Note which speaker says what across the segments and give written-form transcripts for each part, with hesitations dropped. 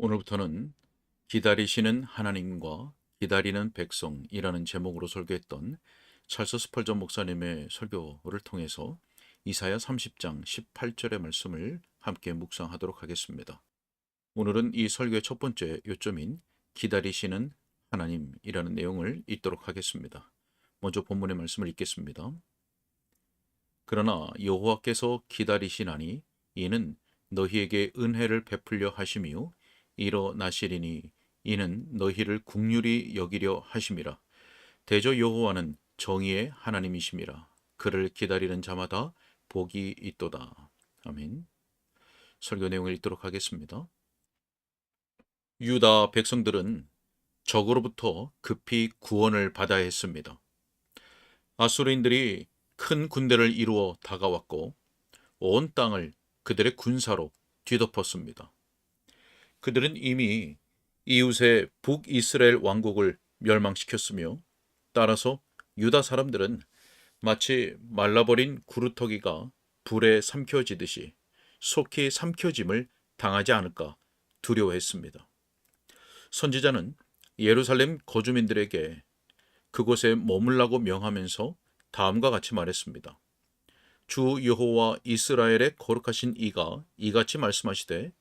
Speaker 1: 오늘부터는 기다리시는 하나님과 기다리는 백성이라는 제목으로 설교했던 찰스 스펄전 목사님의 설교를 통해서 이사야 30장 18절의 말씀을 함께 묵상하도록 하겠습니다. 오늘은 이 설교의 첫 번째 요점인 기다리시는 하나님이라는 내용을 읽도록 하겠습니다. 먼저 본문의 말씀을 읽겠습니다. 그러나 여호와께서 기다리시나니 이는 너희에게 은혜를 베풀려 하심이요 일어나시리니 이는 너희를 긍휼히 여기려 하심이라. 대저 여호와는 정의의 하나님이심이라. 그를 기다리는 자마다 복이 있도다. 아멘. 설교 내용을 읽도록 하겠습니다. 유다 백성들은 적으로부터 급히 구원을 받아야 했습니다. 아수르인들이 큰 군대를 이루어 다가왔고 온 땅을 그들의 군사로 뒤덮었습니다. 그들은 이미 이웃의 북이스라엘 왕국을 멸망시켰으며 따라서 유다 사람들은 마치 말라버린 구루터기가 불에 삼켜지듯이 속히 삼켜짐을 당하지 않을까 두려워했습니다. 선지자는 예루살렘 거주민들에게 그곳에 머물라고 명하면서 다음과 같이 말했습니다. 주 여호와 이스라엘의 거룩하신 이가 이같이 말씀하시되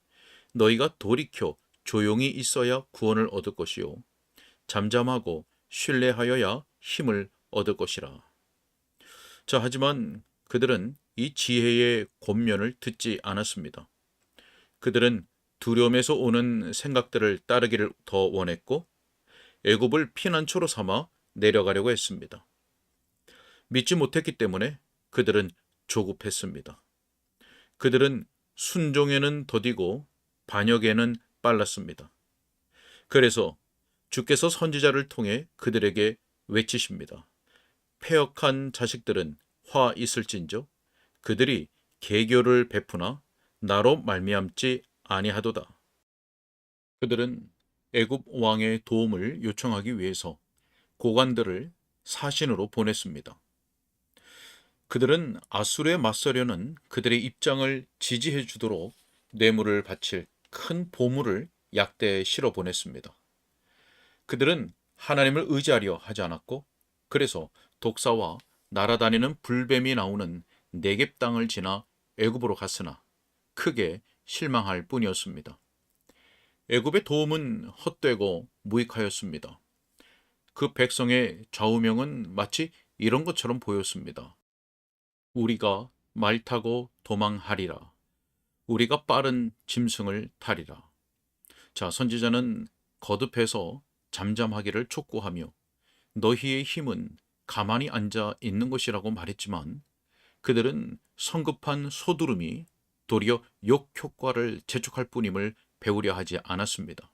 Speaker 1: 너희가 돌이켜 조용히 있어야 구원을 얻을 것이요 잠잠하고 신뢰하여야 힘을 얻을 것이라. 자, 하지만 그들은 이 지혜의 권면을 듣지 않았습니다. 그들은 두려움에서 오는 생각들을 따르기를 더 원했고 애굽을 피난처로 삼아 내려가려고 했습니다. 믿지 못했기 때문에 그들은 조급했습니다. 그들은 순종에는 더디고 반역에는 빨랐습니다. 그래서 주께서 선지자를 통해 그들에게 외치십니다. 패역한 자식들은 화 있을진저 그들이 계교를 베푸나 나로 말미암지 아니하도다. 그들은 애굽 왕의 도움을 요청하기 위해서 고관들을 사신으로 보냈습니다. 그들은 아수르에 맞서려는 그들의 입장을 지지해 주도록 뇌물을 바칠 큰 보물을 약대에 실어 보냈습니다. 그들은 하나님을 의지하려 하지 않았고 그래서 독사와 날아다니는 불뱀이 나오는 네겝 땅을 지나 애굽으로 갔으나 크게 실망할 뿐이었습니다. 애굽의 도움은 헛되고 무익하였습니다. 그 백성의 좌우명은 마치 이런 것처럼 보였습니다. 우리가 말 타고 도망하리라. 우리가 빠른 짐승을 타리라. 자, 선지자는 거듭해서 잠잠하기를 촉구하며 너희의 힘은 가만히 앉아 있는 것이라고 말했지만 그들은 성급한 소두름이 도리어 욕 효과를 재촉할 뿐임을 배우려 하지 않았습니다.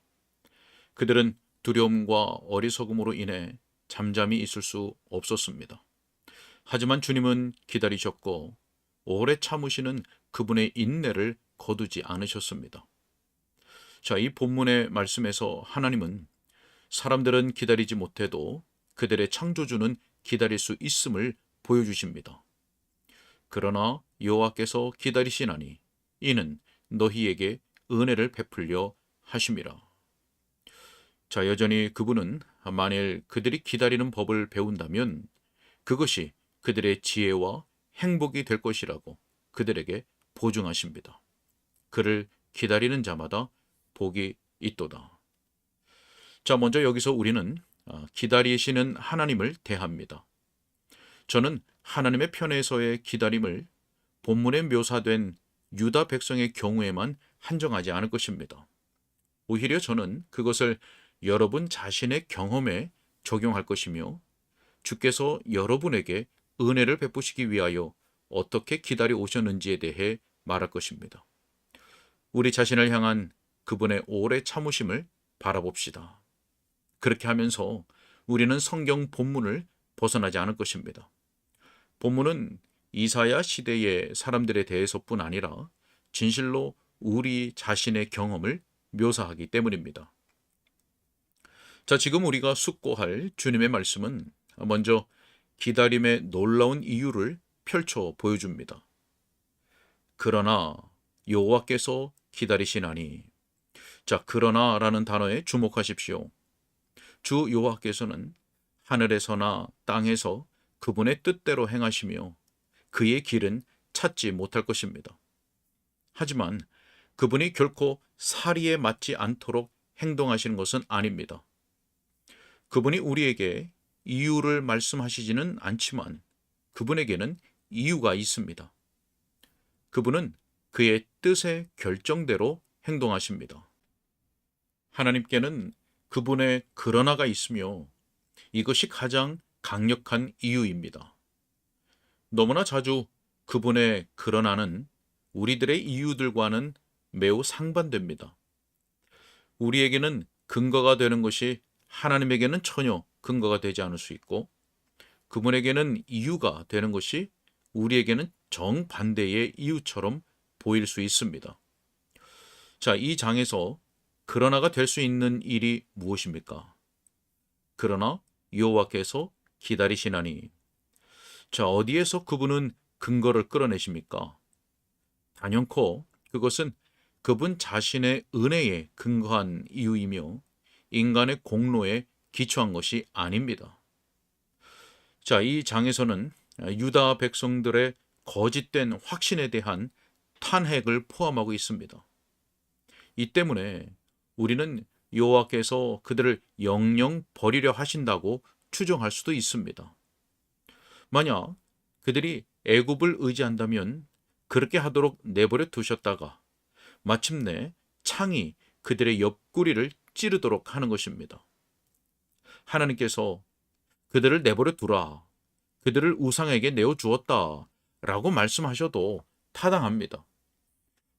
Speaker 1: 그들은 두려움과 어리석음으로 인해 잠잠히 있을 수 없었습니다. 하지만 주님은 기다리셨고 오래 참으시는 그분의 인내를 거두지 않으셨습니다. 자, 이 본문의 말씀에서 하나님은 사람들은 기다리지 못해도 그들의 창조주는 기다릴 수 있음을 보여주십니다. 그러나 여호와께서 기다리시나니 이는 너희에게 은혜를 베풀려 하심이라. 자, 여전히 그분은 만일 그들이 기다리는 법을 배운다면 그것이 그들의 지혜와 행복이 될 것이라고 그들에게 보증하십니다. 그를 기다리는 자마다 복이 있도다. 자, 먼저 여기서 우리는 기다리시는 하나님을 대합니다. 저는 하나님의 편에서의 기다림을 본문에 묘사된 유다 백성의 경우에만 한정하지 않을 것입니다. 오히려 저는 그것을 여러분 자신의 경험에 적용할 것이며 주께서 여러분에게 은혜를 베푸시기 위하여 어떻게 기다려 오셨는지에 대해 말할 것입니다. 우리 자신을 향한 그분의 오래 참으심을 바라봅시다. 그렇게 하면서 우리는 성경 본문을 벗어나지 않을 것입니다. 본문은 이사야 시대의 사람들에 대해서뿐 아니라 진실로 우리 자신의 경험을 묘사하기 때문입니다. 자, 지금 우리가 숙고할 주님의 말씀은 먼저 기다림의 놀라운 이유를 펼쳐 보여줍니다. 그러나 여호와께서 기다리시나니, 자, 그러나라는 단어에 주목하십시오. 주 여호와께서는 하늘에서나 땅에서 그분의 뜻대로 행하시며 그의 길은 찾지 못할 것입니다. 하지만 그분이 결코 사리에 맞지 않도록 행동하시는 것은 아닙니다. 그분이 우리에게 이유를 말씀하시지는 않지만 그분에게는 이유가 있습니다. 그분은 그의 뜻의 결정대로 행동하십니다. 하나님께는 그분의 그러나가 있으며 이것이 가장 강력한 이유입니다. 너무나 자주 그분의 그러나는 우리들의 이유들과는 매우 상반됩니다. 우리에게는 근거가 되는 것이 하나님에게는 전혀 근거가 되지 않을 수 있고 그분에게는 이유가 되는 것이 우리에게는 정반대의 이유처럼 보일 수 있습니다. 자, 이 장에서 그러나가 될 수 있는 일이 무엇입니까? 그러나 여호와께서 기다리시나니. 자, 어디에서 그분은 근거를 끌어내십니까? 단연코 그것은 그분 자신의 은혜에 근거한 이유이며 인간의 공로에 기초한 것이 아닙니다. 자, 이 장에서는 유다 백성들의 거짓된 확신에 대한 탄핵을 포함하고 있습니다. 이 때문에 우리는 여호와께서 그들을 영영 버리려 하신다고 추정할 수도 있습니다. 만약 그들이 애굽을 의지한다면 그렇게 하도록 내버려 두셨다가 마침내 창이 그들의 옆구리를 찌르도록 하는 것입니다. 하나님께서 그들을 내버려 두라, 그들을 우상에게 내어주었다 라고 말씀하셔도 타당합니다.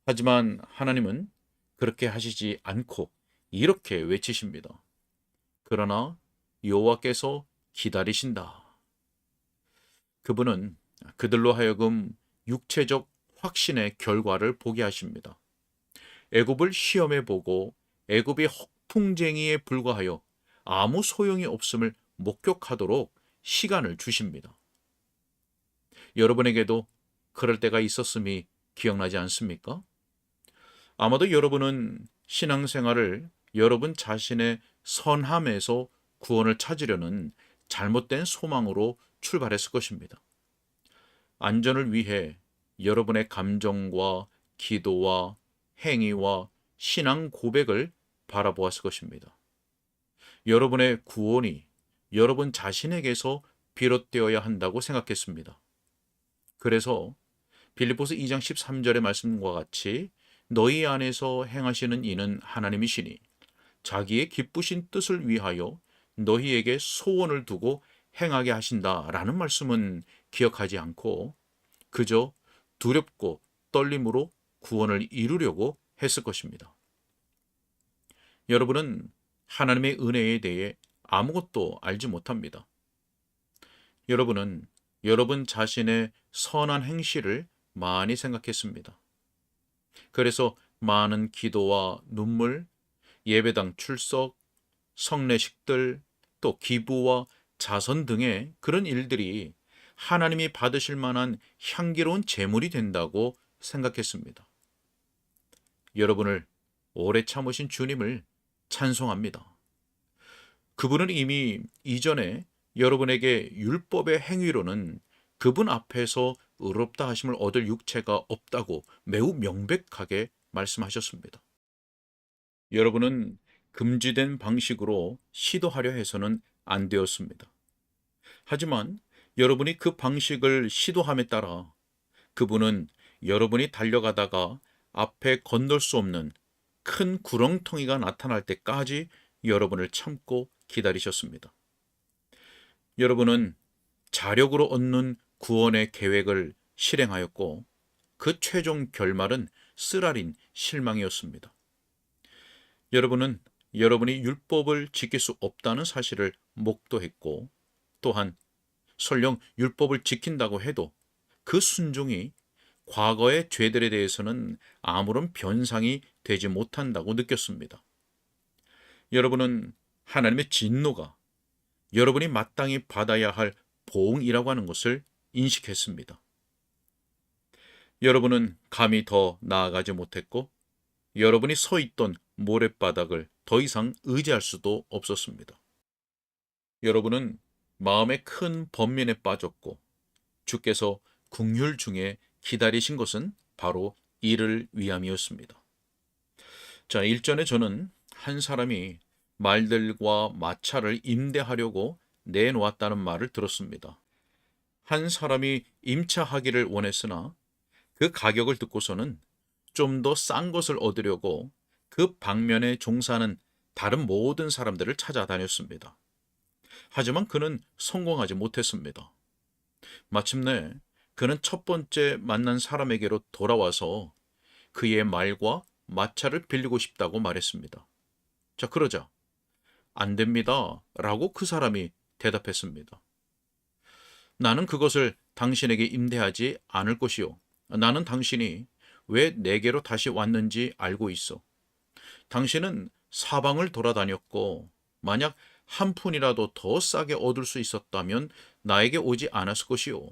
Speaker 1: 하지만 하나님은 그렇게 하시지 않고 이렇게 외치십니다. 그러나 여호와께서 기다리신다. 그분은 그들로 하여금 육체적 확신의 결과를 보게 하십니다. 애굽을 시험해 보고 애굽이 허풍쟁이에 불과하여 아무 소용이 없음을 목격하도록 시간을 주십니다. 여러분에게도 그럴 때가 있었음이 기억나지 않습니까? 아마도 여러분은 신앙생활을 여러분 자신의 선함에서 구원을 찾으려는 잘못된 소망으로 출발했을 것입니다. 안전을 위해 여러분의 감정과 기도와 행위와 신앙 고백을 바라보았을 것입니다. 여러분의 구원이 여러분 자신에게서 비롯되어야 한다고 생각했습니다. 그래서 빌립보서 2장 13절의 말씀과 같이 너희 안에서 행하시는 이는 하나님이시니 자기의 기쁘신 뜻을 위하여 너희에게 소원을 두고 행하게 하신다라는 말씀은 기억하지 않고 그저 두렵고 떨림으로 구원을 이루려고 했을 것입니다. 여러분은 하나님의 은혜에 대해 아무것도 알지 못합니다. 여러분은 여러분 자신의 선한 행실을 많이 생각했습니다. 그래서 많은 기도와 눈물, 예배당 출석, 성례식들, 또 기부와 자선 등의 그런 일들이 하나님이 받으실 만한 향기로운 제물이 된다고 생각했습니다. 여러분을 오래 참으신 주님을 찬송합니다. 그분은 이미 이전에 여러분에게 율법의 행위로는 그분 앞에서 의롭다 하심을 얻을 육체가 없다고 매우 명백하게 말씀하셨습니다. 여러분은 금지된 방식으로 시도하려 해서는 안 되었습니다. 하지만 여러분이 그 방식을 시도함에 따라 그분은 여러분이 달려가다가 앞에 건널 수 없는 큰 구렁텅이가 나타날 때까지 여러분을 참고 기다리셨습니다. 여러분은 자력으로 얻는 구원의 계획을 실행하였고 그 최종 결말은 쓰라린 실망이었습니다. 여러분은 여러분이 율법을 지킬 수 없다는 사실을 목도했고 또한 설령 율법을 지킨다고 해도 그 순종이 과거의 죄들에 대해서는 아무런 변상이 되지 못한다고 느꼈습니다. 여러분은 하나님의 진노가 여러분이 마땅히 받아야 할 보응이라고 하는 것을 인식했습니다. 여러분은 감히 더 나아가지 못했고 여러분이 서 있던 모랫바닥을 더 이상 의지할 수도 없었습니다. 여러분은 마음에 큰 번민에 빠졌고 주께서 긍휼 중에 기다리신 것은 바로 이를 위함이었습니다. 자, 일전에 저는 한 사람이 말들과 마차를 임대하려고 내놓았다는 말을 들었습니다. 한 사람이 임차하기를 원했으나 그 가격을 듣고서는 좀 더 싼 것을 얻으려고 그 방면에 종사하는 다른 모든 사람들을 찾아다녔습니다. 하지만 그는 성공하지 못했습니다. 마침내 그는 첫 번째 만난 사람에게로 돌아와서 그의 말과 마차를 빌리고 싶다고 말했습니다. 자, 그러자 안 됩니다 라고 그 사람이 대답했습니다. 나는 그것을 당신에게 임대하지 않을 것이요. 나는 당신이 왜 내게로 다시 왔는지 알고 있어. 당신은 사방을 돌아다녔고 만약 한 푼이라도 더 싸게 얻을 수 있었다면 나에게 오지 않았을 것이요.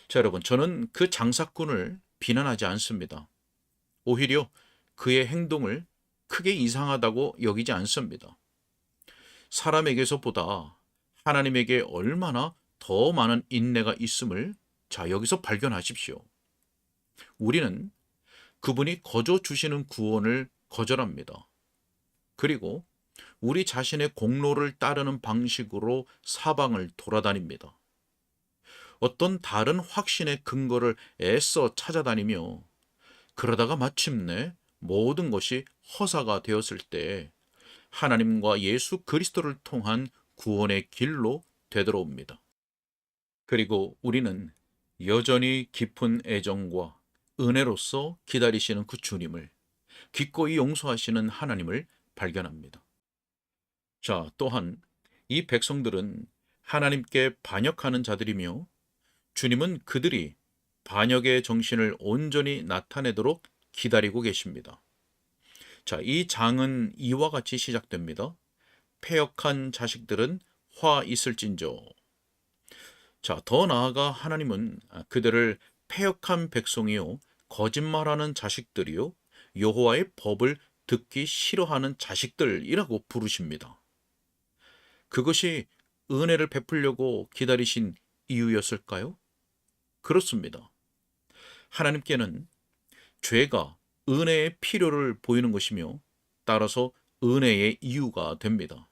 Speaker 1: 자, 여러분, 저는 그 장사꾼을 비난하지 않습니다. 오히려 그의 행동을 크게 이상하다고 여기지 않습니다. 사람에게서보다 하나님에게 얼마나 더 많은 인내가 있음을 자, 여기서 발견하십시오. 우리는 그분이 거저 주시는 구원을 거절합니다. 그리고 우리 자신의 공로를 따르는 방식으로 사방을 돌아다닙니다. 어떤 다른 확신의 근거를 애써 찾아다니며 그러다가 마침내 모든 것이 허사가 되었을 때 하나님과 예수 그리스도를 통한 구원의 길로 되돌아옵니다. 그리고 우리는 여전히 깊은 애정과 은혜로서 기다리시는 그 주님을, 기꺼이 용서하시는 하나님을 발견합니다. 자, 또한 이 백성들은 하나님께 반역하는 자들이며 주님은 그들이 반역의 정신을 온전히 나타내도록 기다리고 계십니다. 자, 이 장은 이와 같이 시작됩니다. 패역한 자식들은 화 있을진저. 자, 더 나아가 하나님은 그들을 패역한 백성이요, 거짓말하는 자식들이요, 여호와의 법을 듣기 싫어하는 자식들이라고 부르십니다. 그것이 은혜를 베풀려고 기다리신 이유였을까요? 그렇습니다. 하나님께는 죄가 은혜의 필요를 보이는 것이며 따라서 은혜의 이유가 됩니다.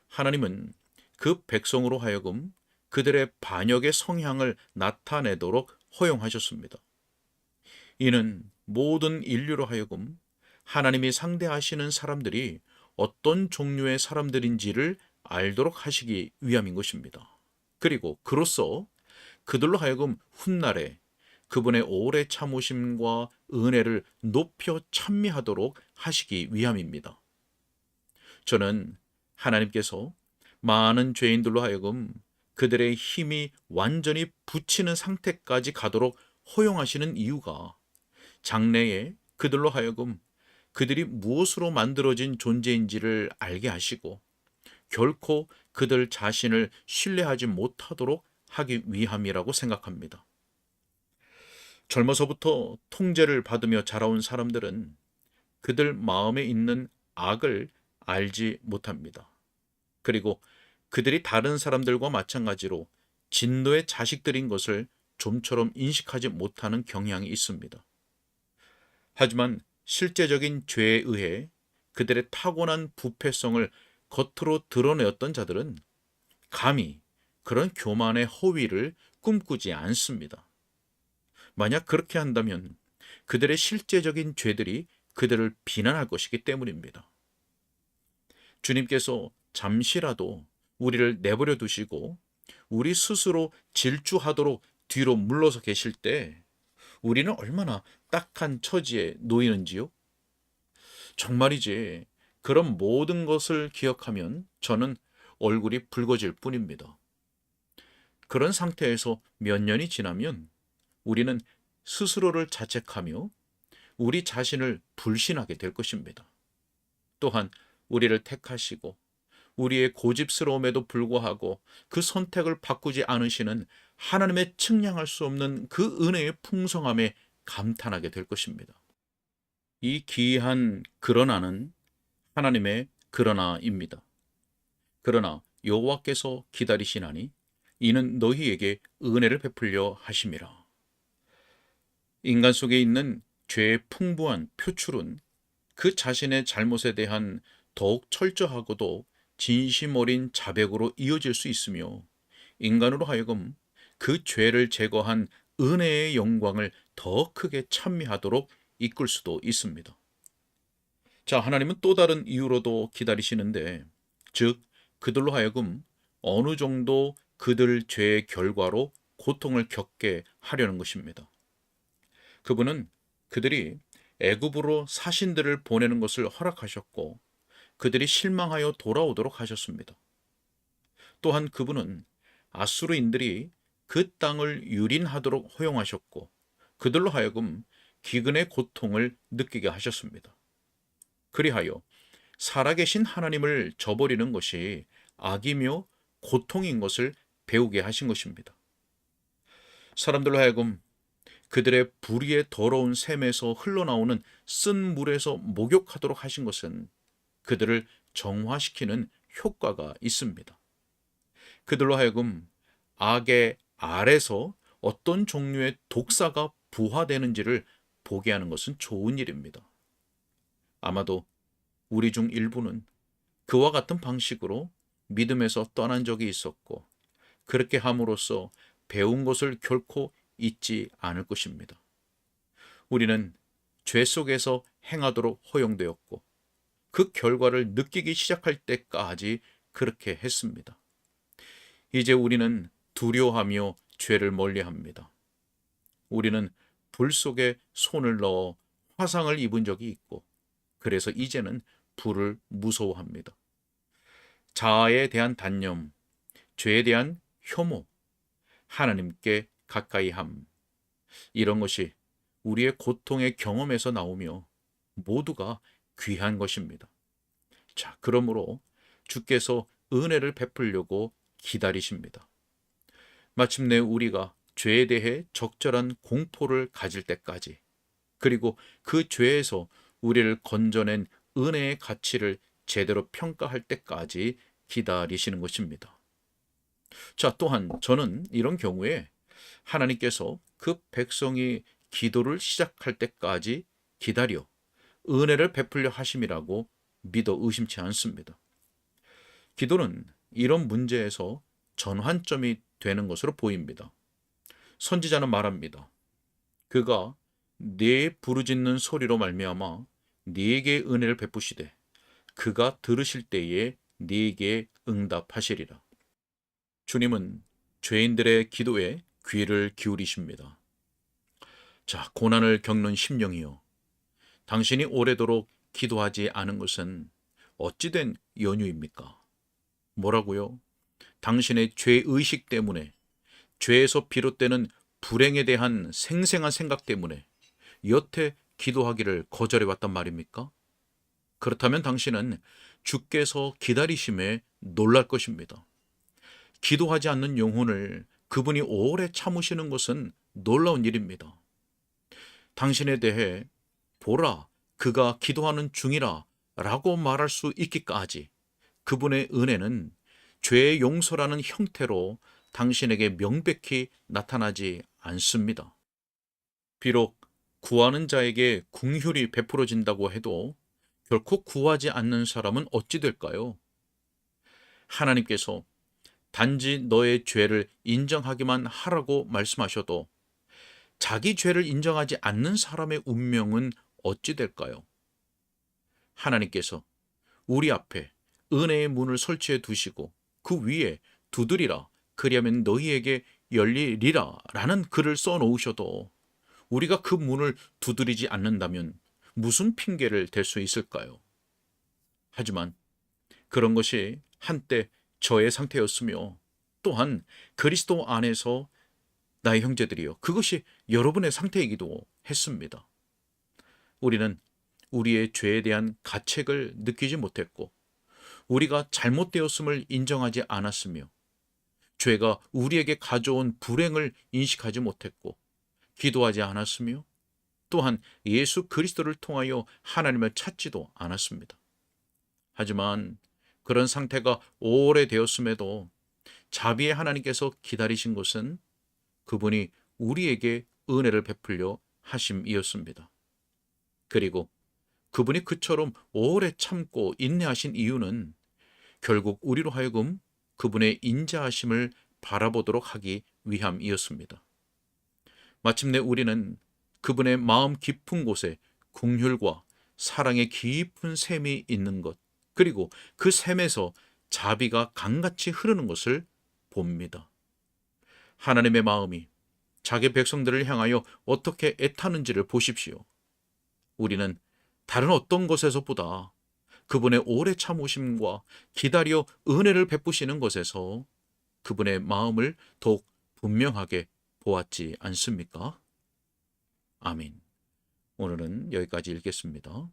Speaker 1: 하나님은 그 백성으로 하여금 그들의 반역의 성향을 나타내도록 허용하셨습니다. 이는 모든 인류로 하여금 하나님이 상대하시는 사람들이 어떤 종류의 사람들인지를 알도록 하시기 위함인 것입니다. 그리고 그로써 그들로 하여금 훗날에 그분의 오래 참으심과 은혜를 높여 찬미하도록 하시기 위함입니다. 저는 하나님께서 많은 죄인들로 하여금 그들의 힘이 완전히 붙이는 상태까지 가도록 허용하시는 이유가 장래에 그들로 하여금 그들이 무엇으로 만들어진 존재인지를 알게 하시고 결코 그들 자신을 신뢰하지 못하도록 하기 위함이라고 생각합니다. 젊어서부터 통제를 받으며 자라온 사람들은 그들 마음에 있는 악을 알지 못합니다. 그리고 그들이 다른 사람들과 마찬가지로 진노의 자식들인 것을 좀처럼 인식하지 못하는 경향이 있습니다. 하지만 실제적인 죄에 의해 그들의 타고난 부패성을 겉으로 드러내었던 자들은 감히 그런 교만의 허위를 꿈꾸지 않습니다. 만약 그렇게 한다면 그들의 실제적인 죄들이 그들을 비난할 것이기 때문입니다. 주님께서 잠시라도 우리를 내버려 두시고 우리 스스로 질주하도록 뒤로 물러서 계실 때 우리는 얼마나 딱한 처지에 놓이는지요? 정말이지 그런 모든 것을 기억하면 저는 얼굴이 붉어질 뿐입니다. 그런 상태에서 몇 년이 지나면 우리는 스스로를 자책하며 우리 자신을 불신하게 될 것입니다. 또한 우리를 택하시고 우리의 고집스러움에도 불구하고 그 선택을 바꾸지 않으시는 하나님의 측량할 수 없는 그 은혜의 풍성함에 감탄하게 될 것입니다. 이 기이한 그러나는 하나님의 그러나입니다. 그러나 여호와께서 기다리시나니 이는 너희에게 은혜를 베풀려 하심이라. 인간 속에 있는 죄의 풍부한 표출은 그 자신의 잘못에 대한 더욱 철저하고도 진심 어린 자백으로 이어질 수 있으며 인간으로 하여금 그 죄를 제거한 은혜의 영광을 더 크게 찬미하도록 이끌 수도 있습니다. 자, 하나님은 또 다른 이유로도 기다리시는데, 즉 그들로 하여금 어느 정도 그들 죄의 결과로 고통을 겪게 하려는 것입니다. 그분은 그들이 애굽으로 사신들을 보내는 것을 허락하셨고 그들이 실망하여 돌아오도록 하셨습니다. 또한 그분은 아수르인들이 그 땅을 유린하도록 허용하셨고 그들로 하여금 기근의 고통을 느끼게 하셨습니다. 그리하여 살아계신 하나님을 저버리는 것이 악이며 고통인 것을 배우게 하신 것입니다. 사람들로 하여금 그들의 불의의 더러운 샘에서 흘러나오는 쓴 물에서 목욕하도록 하신 것은 그들을 정화시키는 효과가 있습니다. 그들로 하여금 악의 알에서 어떤 종류의 독사가 부화되는지를 보게 하는 것은 좋은 일입니다. 아마도 우리 중 일부는 그와 같은 방식으로 믿음에서 떠난 적이 있었고 그렇게 함으로써 배운 것을 결코 잊지 않을 것입니다. 우리는 죄 속에서 행하도록 허용되었고 그 결과를 느끼기 시작할 때까지 그렇게 했습니다. 이제 우리는 두려워하며 죄를 멀리합니다. 우리는 불 속에 손을 넣어 화상을 입은 적이 있고 그래서 이제는 불을 무서워합니다. 자아에 대한 단념, 죄에 대한 혐오, 하나님께 가까이함, 이런 것이 우리의 고통의 경험에서 나오며 모두가 귀한 것입니다. 자, 그러므로 주께서 은혜를 베풀려고 기다리십니다. 마침내 우리가 죄에 대해 적절한 공포를 가질 때까지, 그리고 그 죄에서 우리를 건져낸 은혜의 가치를 제대로 평가할 때까지 기다리시는 것입니다. 자, 또한 저는 이런 경우에 하나님께서 그 백성이 기도를 시작할 때까지 기다려 은혜를 베풀려 하심이라고 믿어 의심치 않습니다. 기도는 이런 문제에서 전환점이 되는 것으로 보입니다. 선지자는 말합니다. 그가 네 부르짖는 소리로 말미암아 네게 은혜를 베푸시되 그가 들으실 때에 네게 응답하시리라. 주님은 죄인들의 기도에 귀를 기울이십니다. 자, 고난을 겪는 심령이여, 당신이 오래도록 기도하지 않은 것은 어찌된 연유입니까? 뭐라고요? 당신의 죄의식 때문에, 죄에서 비롯되는 불행에 대한 생생한 생각 때문에 여태 기도하기를 거절해왔단 말입니까? 그렇다면 당신은 주께서 기다리심에 놀랄 것입니다. 기도하지 않는 영혼을 그분이 오래 참으시는 것은 놀라운 일입니다. 당신에 대해 보라, 그가 기도하는 중이라 라고 말할 수 있기까지 그분의 은혜는 죄의 용서라는 형태로 당신에게 명백히 나타나지 않습니다. 비록 구하는 자에게 긍휼이 베풀어진다고 해도 결코 구하지 않는 사람은 어찌 될까요? 하나님께서 단지 너의 죄를 인정하기만 하라고 말씀하셔도 자기 죄를 인정하지 않는 사람의 운명은 어찌 될까요? 하나님께서 우리 앞에 은혜의 문을 설치해 두시고 그 위에 두드리라 그리하면 너희에게 열리리라 라는 글을 써 놓으셔도 우리가 그 문을 두드리지 않는다면 무슨 핑계를 댈 수 있을까요? 하지만 그런 것이 한때 저의 상태였으며 또한 그리스도 안에서 나의 형제들이여 그것이 여러분의 상태이기도 했습니다. 우리는 우리의 죄에 대한 가책을 느끼지 못했고 우리가 잘못되었음을 인정하지 않았으며 죄가 우리에게 가져온 불행을 인식하지 못했고 기도하지 않았으며 또한 예수 그리스도를 통하여 하나님을 찾지도 않았습니다. 하지만 그런 상태가 오래되었음에도 자비의 하나님께서 기다리신 것은 그분이 우리에게 은혜를 베풀려 하심이었습니다. 그리고 그분이 그처럼 오래 참고 인내하신 이유는 결국 우리로 하여금 그분의 인자하심을 바라보도록 하기 위함이었습니다. 마침내 우리는 그분의 마음 깊은 곳에 긍휼과 사랑의 깊은 샘이 있는 것, 그리고 그 샘에서 자비가 강같이 흐르는 것을 봅니다. 하나님의 마음이 자기 백성들을 향하여 어떻게 애타는지를 보십시오. 우리는 다른 어떤 것에서보다 그분의 오래 참으심과 기다려 은혜를 베푸시는 것에서 그분의 마음을 더욱 분명하게 보았지 않습니까? 아멘. 오늘은 여기까지 읽겠습니다.